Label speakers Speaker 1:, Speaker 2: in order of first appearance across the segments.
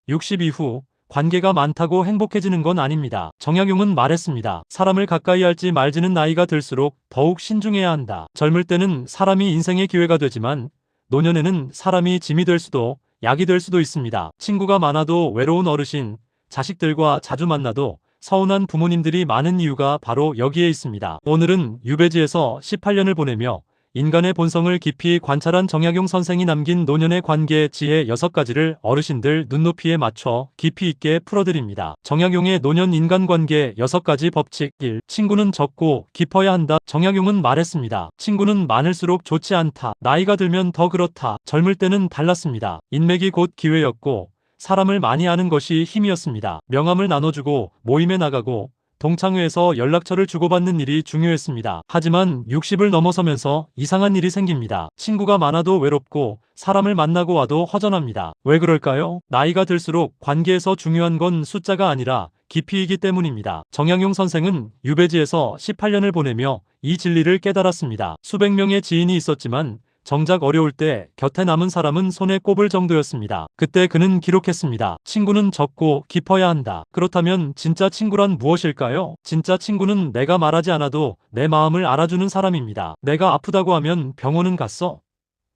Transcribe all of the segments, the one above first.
Speaker 1: 60 이후 관계가 많다고 행복해지는 건 아닙니다. 정약용은 말했습니다. 사람을 가까이 할지 말지는 나이가 들수록 더욱 신중해야 한다. 젊을 때는 사람이 인생의 기회가 되지만 노년에는 사람이 짐이 될 수도 약이 될 수도 있습니다. 친구가 많아도 외로운 어르신, 자식들과 자주 만나도 서운한 부모님들이 많은 이유가 바로 여기에 있습니다. 오늘은 유배지에서 18년을 보내며 인간의 본성을 깊이 관찰한 정약용 선생이 남긴 노년의 관계 지혜 6가지를 어르신들 눈높이에 맞춰 깊이 있게 풀어드립니다. 정약용의 노년 인간관계 6가지 법칙 1. 친구는 적고 깊어야 한다. 정약용은 말했습니다. 친구는 많을수록 좋지 않다. 나이가 들면 더 그렇다. 젊을 때는 달랐습니다. 인맥이 곧 기회였고 사람을 많이 아는 것이 힘이었습니다. 명함을 나눠주고 모임에 나가고 동창회에서 연락처를 주고받는 일이 중요했습니다. 하지만 60을 넘어서면서 이상한 일이 생깁니다. 친구가 많아도 외롭고 사람을 만나고 와도 허전합니다. 왜 그럴까요? 나이가 들수록 관계에서 중요한 건 숫자가 아니라 깊이이기 때문입니다. 정약용 선생은 유배지에서 18년을 보내며 이 진리를 깨달았습니다. 수백 명의 지인이 있었지만 정작 어려울 때 곁에 남은 사람은 손에 꼽을 정도였습니다. 그때 그는 기록했습니다. 친구는 적고 깊어야 한다. 그렇다면 진짜 친구란 무엇일까요? 진짜 친구는 내가 말하지 않아도 내 마음을 알아주는 사람입니다. 내가 아프다고 하면 병원은 갔어?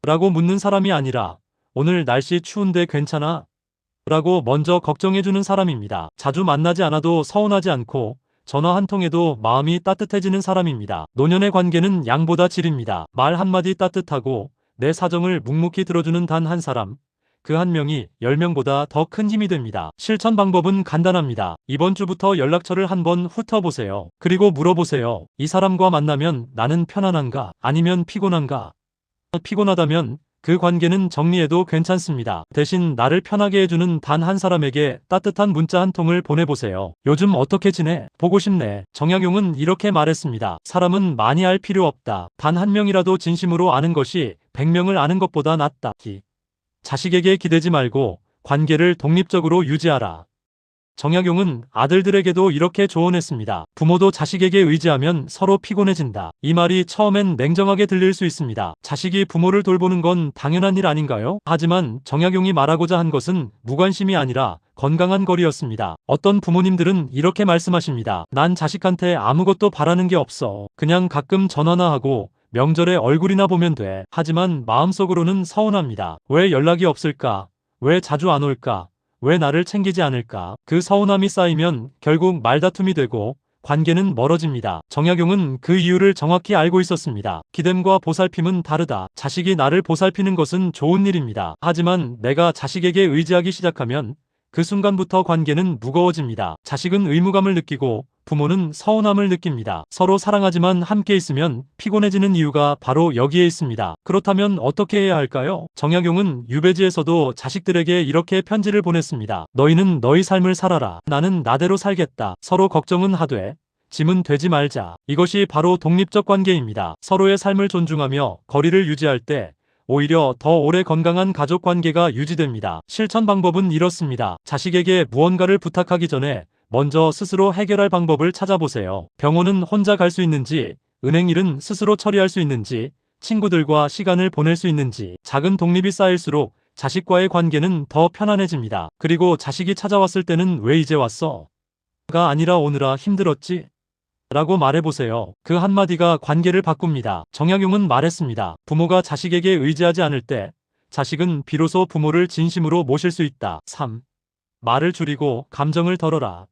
Speaker 1: 라고 묻는 사람이 아니라 오늘 날씨 추운데 괜찮아? 라고 먼저 걱정해주는 사람입니다. 자주 만나지 않아도 서운하지 않고 전화 한 통에도 마음이 따뜻해지는 사람입니다. 노년의 관계는 양보다 질입니다. 말 한마디 따뜻하고 내 사정을 묵묵히 들어주는 단 한 사람, 그 한 명이 10명보다 더 큰 힘이 됩니다. 실천 방법은 간단합니다. 이번 주부터 연락처를 한번 훑어보세요. 그리고 물어보세요. 이 사람과 만나면 나는 편안한가? 아니면 피곤한가? 피곤하다면 그 관계는 정리해도 괜찮습니다. 대신 나를 편하게 해주는 단 한 사람에게 따뜻한 문자 한 통을 보내보세요. 요즘 어떻게 지내? 보고 싶네. 정약용은 이렇게 말했습니다. 사람은 많이 알 필요 없다. 단 한 명이라도 진심으로 아는 것이 100명을 아는 것보다 낫다. 자식에게 기대지 말고 관계를 독립적으로 유지하라. 정약용은 아들들에게도 이렇게 조언했습니다. 부모도 자식에게 의지하면 서로 피곤해진다. 이 말이 처음엔 냉정하게 들릴 수 있습니다. 자식이 부모를 돌보는 건 당연한 일 아닌가요? 하지만 정약용이 말하고자 한 것은 무관심이 아니라 건강한 거리였습니다. 어떤 부모님들은 이렇게 말씀하십니다. 난 자식한테 아무것도 바라는 게 없어. 그냥 가끔 전화나 하고 명절에 얼굴이나 보면 돼. 하지만 마음속으로는 서운합니다. 왜 연락이 없을까? 왜 자주 안 올까? 왜 나를 챙기지 않을까? 그 서운함이 쌓이면 결국 말다툼이 되고 관계는 멀어집니다. 정약용은 그 이유를 정확히 알고 있었습니다. 기댐과 보살핌은 다르다. 자식이 나를 보살피는 것은 좋은 일입니다. 하지만 내가 자식에게 의지하기 시작하면 그 순간부터 관계는 무거워집니다. 자식은 의무감을 느끼고 부모는 서운함을 느낍니다. 서로 사랑하지만 함께 있으면 피곤해지는 이유가 바로 여기에 있습니다. 그렇다면 어떻게 해야 할까요? 정약용은 유배지에서도 자식들에게 이렇게 편지를 보냈습니다. 너희는 너희 삶을 살아라. 나는 나대로 살겠다. 서로 걱정은 하되 짐은 되지 말자. 이것이 바로 독립적 관계입니다. 서로의 삶을 존중하며 거리를 유지할 때 오히려 더 오래 건강한 가족 관계가 유지됩니다. 실천 방법은 이렇습니다. 자식에게 무언가를 부탁하기 전에 먼저 스스로 해결할 방법을 찾아보세요. 병원은 혼자 갈 수 있는지, 은행 일은 스스로 처리할 수 있는지, 친구들과 시간을 보낼 수 있는지. 작은 독립이 쌓일수록 자식과의 관계는 더 편안해집니다. 그리고 자식이 찾아왔을 때는 왜 이제 왔어? 가 아니라 오느라 힘들었지? 라고 말해보세요. 그 한마디가 관계를 바꿉니다. 정약용은 말했습니다. 부모가 자식에게 의지하지 않을 때 자식은 비로소 부모를 진심으로 모실 수 있다. 3. 말을 줄이고 감정을 덜어라.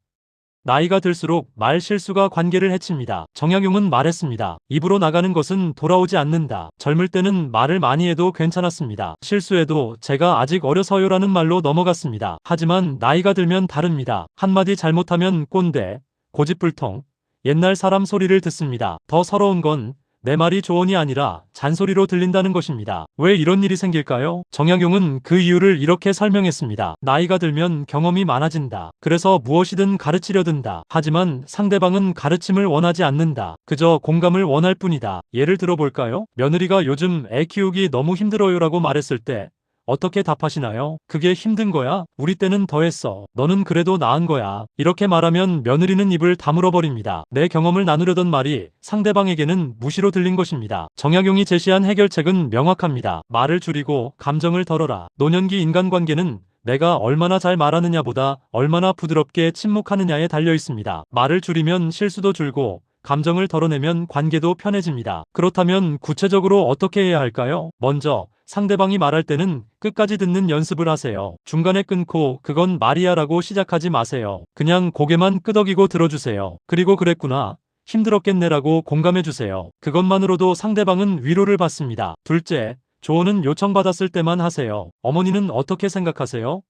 Speaker 1: 나이가 들수록 말 실수가 관계를 해칩니다. 정약용은 말했습니다. 입으로 나가는 것은 돌아오지 않는다. 젊을 때는 말을 많이 해도 괜찮았습니다. 실수해도 제가 아직 어려서요라는 말로 넘어갔습니다. 하지만 나이가 들면 다릅니다. 한마디 잘못하면 꼰대, 고집불통, 옛날 사람 소리를 듣습니다. 더 서러운 건 내 말이 조언이 아니라 잔소리로 들린다는 것입니다. 왜 이런 일이 생길까요? 정약용은 그 이유를 이렇게 설명했습니다. 나이가 들면 경험이 많아진다. 그래서 무엇이든 가르치려 든다. 하지만 상대방은 가르침을 원하지 않는다. 그저 공감을 원할 뿐이다. 예를 들어볼까요? 며느리가 요즘 애 키우기 너무 힘들어요라고 말했을 때 어떻게 답하시나요? 그게 힘든 거야? 우리 때는 더 했어. 너는 그래도 나은 거야. 이렇게 말하면 며느리는 입을 다물어 버립니다. 내 경험을 나누려던 말이 상대방에게는 무시로 들린 것입니다. 정약용이 제시한 해결책은 명확합니다. 말을 줄이고 감정을 덜어라. 노년기 인간관계는 내가 얼마나 잘 말하느냐보다 얼마나 부드럽게 침묵하느냐에 달려 있습니다. 말을 줄이면 실수도 줄고 감정을 덜어내면 관계도 편해집니다. 그렇다면 구체적으로 어떻게 해야 할까요? 먼저 상대방이 말할 때는 끝까지 듣는 연습을 하세요. 중간에 끊고 그건 말이야 라고 시작하지 마세요. 그냥 고개만 끄덕이고 들어주세요. 그리고 그랬구나, 힘들었겠네라고 공감해주세요. 그것만으로도 상대방은 위로를 받습니다. 둘째, 조언은 요청받았을 때만 하세요. 어머니는 어떻게 생각하세요?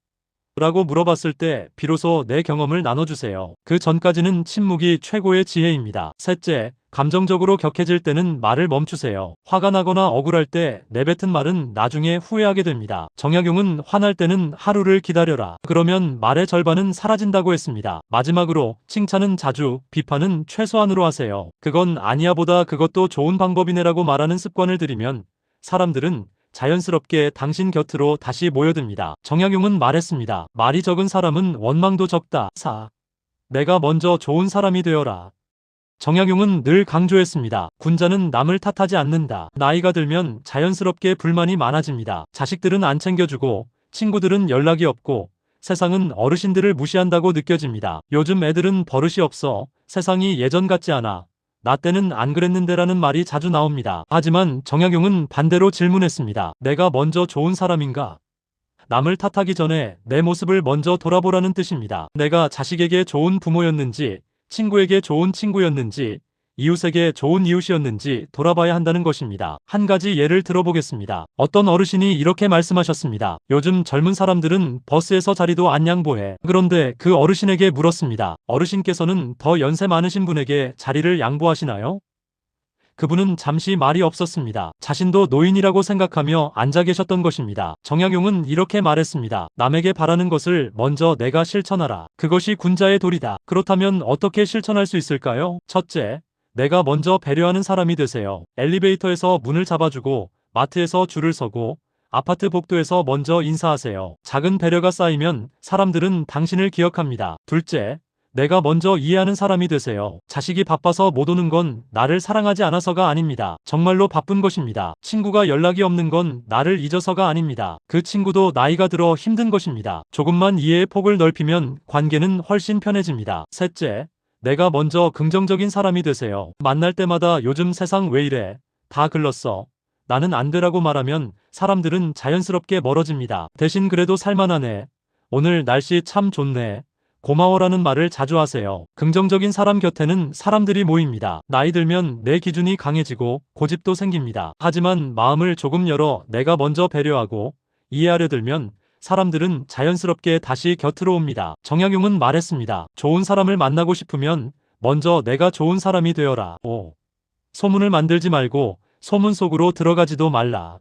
Speaker 1: 라고 물어봤을 때 비로소 내 경험을 나눠주세요. 그 전까지는 침묵이 최고의 지혜입니다. 셋째, 감정적으로 격해질 때는 말을 멈추세요. 화가 나거나 억울할 때 내뱉은 말은 나중에 후회하게 됩니다. 정약용은 화날 때는 하루를 기다려라. 그러면 말의 절반은 사라진다고 했습니다. 마지막으로 칭찬은 자주, 비판은 최소한으로 하세요. 그건 아니야보다 그것도 좋은 방법이네라고 말하는 습관을 들이면 사람들은 자연스럽게 당신 곁으로 다시 모여듭니다. 정약용은 말했습니다. 말이 적은 사람은 원망도 적다. 4. 내가 먼저 좋은 사람이 되어라. 정약용은 늘 강조했습니다. 군자는 남을 탓하지 않는다. 나이가 들면 자연스럽게 불만이 많아집니다. 자식들은 안 챙겨주고 친구들은 연락이 없고 세상은 어르신들을 무시한다고 느껴집니다. 요즘 애들은 버릇이 없어 세상이 예전 같지 않아. 나 때는 안 그랬는데라는 말이 자주 나옵니다. 하지만 정약용은 반대로 질문했습니다. 내가 먼저 좋은 사람인가? 남을 탓하기 전에 내 모습을 먼저 돌아보라는 뜻입니다. 내가 자식에게 좋은 부모였는지, 친구에게 좋은 친구였는지, 이웃에게 좋은 이웃이었는지 돌아봐야 한다는 것입니다. 한 가지 예를 들어보겠습니다. 어떤 어르신이 이렇게 말씀하셨습니다. 요즘 젊은 사람들은 버스에서 자리도 안 양보해. 그런데 그 어르신에게 물었습니다. 어르신께서는 더 연세 많으신 분에게 자리를 양보하시나요? 그분은 잠시 말이 없었습니다. 자신도 노인이라고 생각하며 앉아 계셨던 것입니다. 정약용은 이렇게 말했습니다. 남에게 바라는 것을 먼저 내가 실천하라. 그것이 군자의 도리다. 그렇다면 어떻게 실천할 수 있을까요? 첫째, 내가 먼저 배려하는 사람이 되세요. 엘리베이터에서 문을 잡아주고, 마트에서 줄을 서고, 아파트 복도에서 먼저 인사하세요. 작은 배려가 쌓이면 사람들은 당신을 기억합니다. 둘째, 내가 먼저 이해하는 사람이 되세요. 자식이 바빠서 못 오는 건 나를 사랑하지 않아서가 아닙니다. 정말로 바쁜 것입니다. 친구가 연락이 없는 건 나를 잊어서가 아닙니다. 그 친구도 나이가 들어 힘든 것입니다. 조금만 이해의 폭을 넓히면 관계는 훨씬 편해집니다. 셋째, 내가 먼저 긍정적인 사람이 되세요. 만날 때마다 요즘 세상 왜 이래? 다 글렀어. 나는 안 되라고 말하면 사람들은 자연스럽게 멀어집니다. 대신 그래도 살만하네. 오늘 날씨 참 좋네. 고마워라는 말을 자주 하세요. 긍정적인 사람 곁에는 사람들이 모입니다. 나이 들면 내 기준이 강해지고 고집도 생깁니다. 하지만 마음을 조금 열어 내가 먼저 배려하고 이해하려 들면 사람들은 자연스럽게 다시 곁으로 옵니다. 정약용은 말했습니다. 좋은 사람을 만나고 싶으면 먼저 내가 좋은 사람이 되어라. 5. 소문을 만들지 말고 소문 속으로 들어가지도 말라.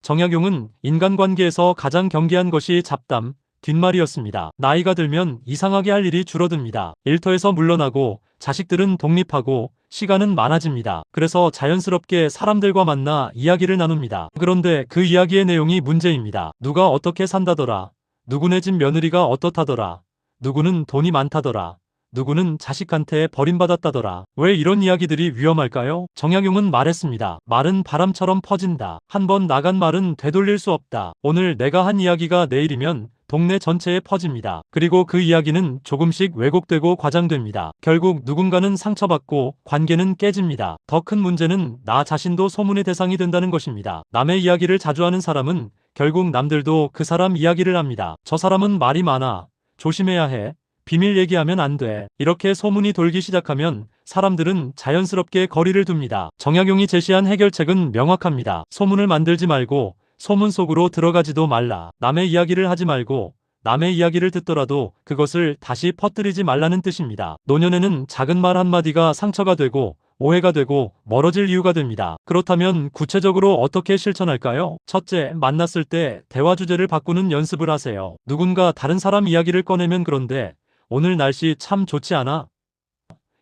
Speaker 1: 정약용은 인간관계에서 가장 경계한 것이 잡담, 뒷말이었습니다. 나이가 들면 이상하게 할 일이 줄어듭니다. 일터에서 물러나고 자식들은 독립하고 시간은 많아집니다. 그래서 자연스럽게 사람들과 만나 이야기를 나눕니다. 그런데 그 이야기의 내용이 문제입니다. 누가 어떻게 산다더라. 누구네 집 며느리가 어떻다더라. 누구는 돈이 많다더라. 누구는 자식한테 버림받았다더라. 왜 이런 이야기들이 위험할까요? 정약용은 말했습니다. 말은 바람처럼 퍼진다. 한 번 나간 말은 되돌릴 수 없다. 오늘 내가 한 이야기가 내일이면 동네 전체에 퍼집니다. 그리고 그 이야기는 조금씩 왜곡되고 과장됩니다. 결국 누군가는 상처받고 관계는 깨집니다. 더 큰 문제는 나 자신도 소문의 대상이 된다는 것입니다. 남의 이야기를 자주 하는 사람은 결국 남들도 그 사람 이야기를 합니다. 저 사람은 말이 많아. 조심해야 해. 비밀 얘기하면 안 돼. 이렇게 소문이 돌기 시작하면 사람들은 자연스럽게 거리를 둡니다. 정약용이 제시한 해결책은 명확합니다. 소문을 만들지 말고 소문 속으로 들어가지도 말라. 남의 이야기를 하지 말고 남의 이야기를 듣더라도 그것을 다시 퍼뜨리지 말라는 뜻입니다. 노년에는 작은 말 한마디가 상처가 되고 오해가 되고 멀어질 이유가 됩니다. 그렇다면 구체적으로 어떻게 실천할까요? 첫째, 만났을 때 대화 주제를 바꾸는 연습을 하세요. 누군가 다른 사람 이야기를 꺼내면 그런데 오늘 날씨 참 좋지 않아?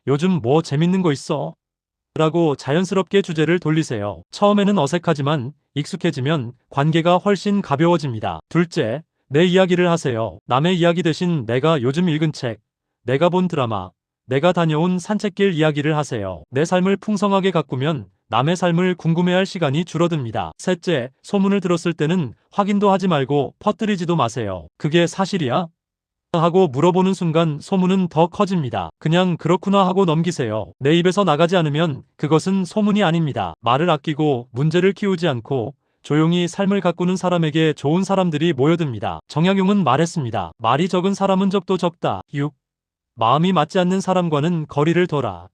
Speaker 1: 요즘 뭐 재밌는 거 있어? 라고 자연스럽게 주제를 돌리세요. 처음에는 어색하지만 익숙해지면 관계가 훨씬 가벼워집니다. 둘째, 내 이야기를 하세요. 남의 이야기 대신 내가 요즘 읽은 책, 내가 본 드라마, 내가 다녀온 산책길 이야기를 하세요. 내 삶을 풍성하게 가꾸면 남의 삶을 궁금해할 시간이 줄어듭니다. 셋째, 소문을 들었을 때는 확인도 하지 말고 퍼뜨리지도 마세요. 그게 사실이야? 하고 물어보는 순간 소문은 더 커집니다. 그냥 그렇구나 하고 넘기세요. 내 입에서 나가지 않으면 그것은 소문이 아닙니다. 말을 아끼고 문제를 키우지 않고 조용히 삶을 가꾸는 사람에게 좋은 사람들이 모여듭니다. 정약용은 말했습니다. 말이 적은 사람은 적도 적다. 6. 마음이 맞지 않는 사람과는 거리를 둬라.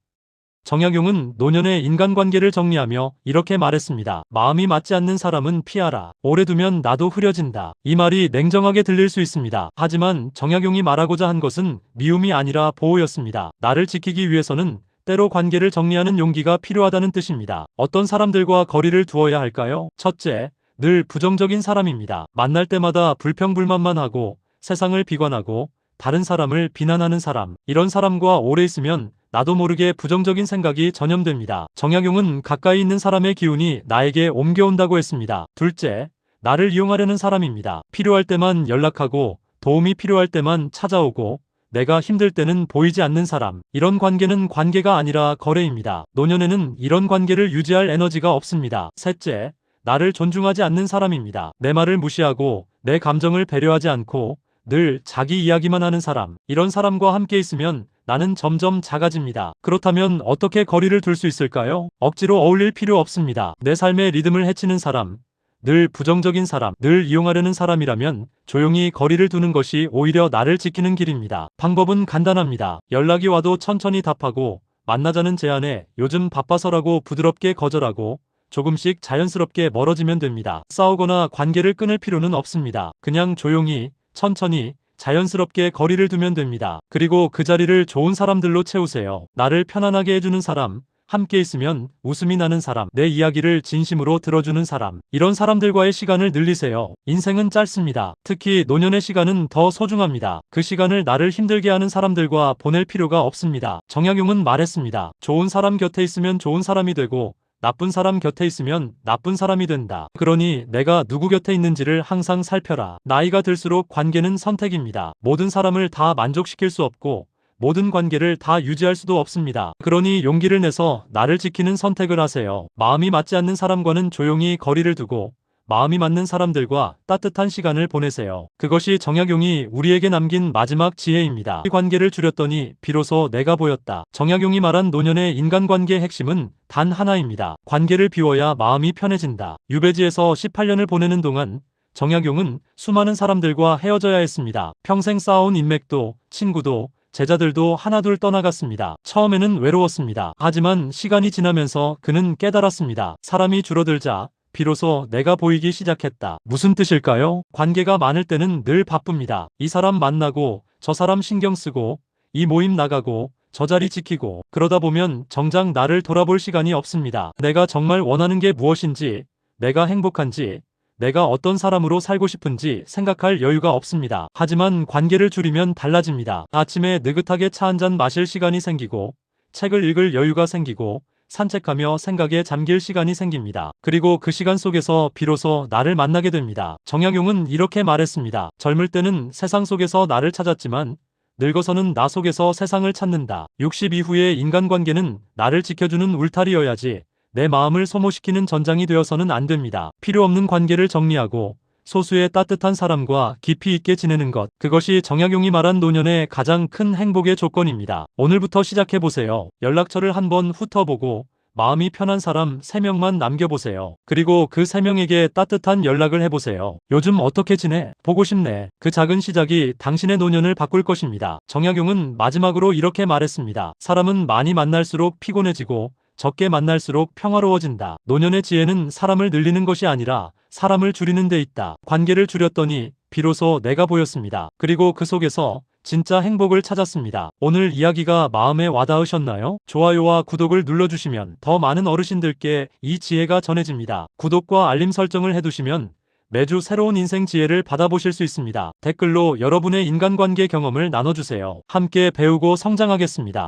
Speaker 1: 정약용은 노년의 인간관계를 정리하며 이렇게 말했습니다. 마음이 맞지 않는 사람은 피하라. 오래 두면 나도 흐려진다. 이 말이 냉정하게 들릴 수 있습니다. 하지만 정약용이 말하고자 한 것은 미움이 아니라 보호였습니다. 나를 지키기 위해서는 때로 관계를 정리하는 용기가 필요하다는 뜻입니다. 어떤 사람들과 거리를 두어야 할까요? 첫째, 늘 부정적인 사람입니다. 만날 때마다 불평불만만 하고 세상을 비관하고 다른 사람을 비난하는 사람. 이런 사람과 오래 있으면 나도 모르게 부정적인 생각이 전염됩니다. 정약용은 가까이 있는 사람의 기운이 나에게 옮겨온다고 했습니다. 둘째, 나를 이용하려는 사람입니다. 필요할 때만 연락하고 도움이 필요할 때만 찾아오고 내가 힘들 때는 보이지 않는 사람. 이런 관계는 관계가 아니라 거래입니다. 노년에는 이런 관계를 유지할 에너지가 없습니다. 셋째, 나를 존중하지 않는 사람입니다. 내 말을 무시하고 내 감정을 배려하지 않고 늘 자기 이야기만 하는 사람. 이런 사람과 함께 있으면 나는 점점 작아집니다. 그렇다면 어떻게 거리를 둘 수 있을까요? 억지로 어울릴 필요 없습니다. 내 삶의 리듬을 해치는 사람, 늘 부정적인 사람, 늘 이용하려는 사람이라면 조용히 거리를 두는 것이 오히려 나를 지키는 길입니다. 방법은 간단합니다. 연락이 와도 천천히 답하고 만나자는 제안에 요즘 바빠서라고 부드럽게 거절하고 조금씩 자연스럽게 멀어지면 됩니다. 싸우거나 관계를 끊을 필요는 없습니다. 그냥 조용히, 천천히, 자연스럽게 거리를 두면 됩니다. 그리고 그 자리를 좋은 사람들로 채우세요. 나를 편안하게 해주는 사람, 함께 있으면 웃음이 나는 사람, 내 이야기를 진심으로 들어주는 사람. 이런 사람들과의 시간을 늘리세요. 인생은 짧습니다. 특히 노년의 시간은 더 소중합니다. 그 시간을 나를 힘들게 하는 사람들과 보낼 필요가 없습니다. 정약용은 말했습니다. 좋은 사람 곁에 있으면 좋은 사람이 되고 나쁜 사람 곁에 있으면 나쁜 사람이 된다. 그러니 내가 누구 곁에 있는지를 항상 살펴라. 나이가 들수록 관계는 선택입니다. 모든 사람을 다 만족시킬 수 없고 모든 관계를 다 유지할 수도 없습니다. 그러니 용기를 내서 나를 지키는 선택을 하세요. 마음이 맞지 않는 사람과는 조용히 거리를 두고 마음이 맞는 사람들과 따뜻한 시간을 보내세요. 그것이 정약용이 우리에게 남긴 마지막 지혜입니다. 이 관계를 줄였더니 비로소 내가 보였다. 정약용이 말한 노년의 인간관계의 핵심은 단 하나입니다. 관계를 비워야 마음이 편해진다. 유배지에서 18년을 보내는 동안 정약용은 수많은 사람들과 헤어져야 했습니다. 평생 쌓아온 인맥도 친구도 제자들도 하나둘 떠나갔습니다. 처음에는 외로웠습니다. 하지만 시간이 지나면서 그는 깨달았습니다. 사람이 줄어들자 비로소 내가 보이기 시작했다. 무슨 뜻일까요? 관계가 많을 때는 늘 바쁩니다. 이 사람 만나고 저 사람 신경 쓰고 이 모임 나가고 저 자리 지키고 그러다 보면 정작 나를 돌아볼 시간이 없습니다. 내가 정말 원하는 게 무엇인지, 내가 행복한지, 내가 어떤 사람으로 살고 싶은지 생각할 여유가 없습니다. 하지만 관계를 줄이면 달라집니다. 아침에 느긋하게 차 한 잔 마실 시간이 생기고 책을 읽을 여유가 생기고 산책하며 생각에 잠길 시간이 생깁니다. 그리고 그 시간 속에서 비로소 나를 만나게 됩니다. 정약용은 이렇게 말했습니다. 젊을 때는 세상 속에서 나를 찾았지만 늙어서는 나 속에서 세상을 찾는다. 60 이후의 인간관계는 나를 지켜주는 울타리여야지 내 마음을 소모시키는 전장이 되어서는 안 됩니다. 필요 없는 관계를 정리하고 소수의 따뜻한 사람과 깊이 있게 지내는 것. 그것이 정약용이 말한 노년의 가장 큰 행복의 조건입니다. 오늘부터 시작해보세요. 연락처를 한번 훑어보고 마음이 편한 사람 3명만 남겨보세요. 그리고 그 3명에게 따뜻한 연락을 해보세요. 요즘 어떻게 지내? 보고 싶네. 그 작은 시작이 당신의 노년을 바꿀 것입니다. 정약용은 마지막으로 이렇게 말했습니다. 사람은 많이 만날수록 피곤해지고 적게 만날수록 평화로워진다. 노년의 지혜는 사람을 늘리는 것이 아니라 사람을 줄이는 데 있다. 관계를 줄였더니 비로소 내가 보였습니다. 그리고 그 속에서 진짜 행복을 찾았습니다. 오늘 이야기가 마음에 와닿으셨나요? 좋아요와 구독을 눌러주시면 더 많은 어르신들께 이 지혜가 전해집니다. 구독과 알림 설정을 해두시면 매주 새로운 인생 지혜를 받아보실 수 있습니다. 댓글로 여러분의 인간관계 경험을 나눠주세요. 함께 배우고 성장하겠습니다.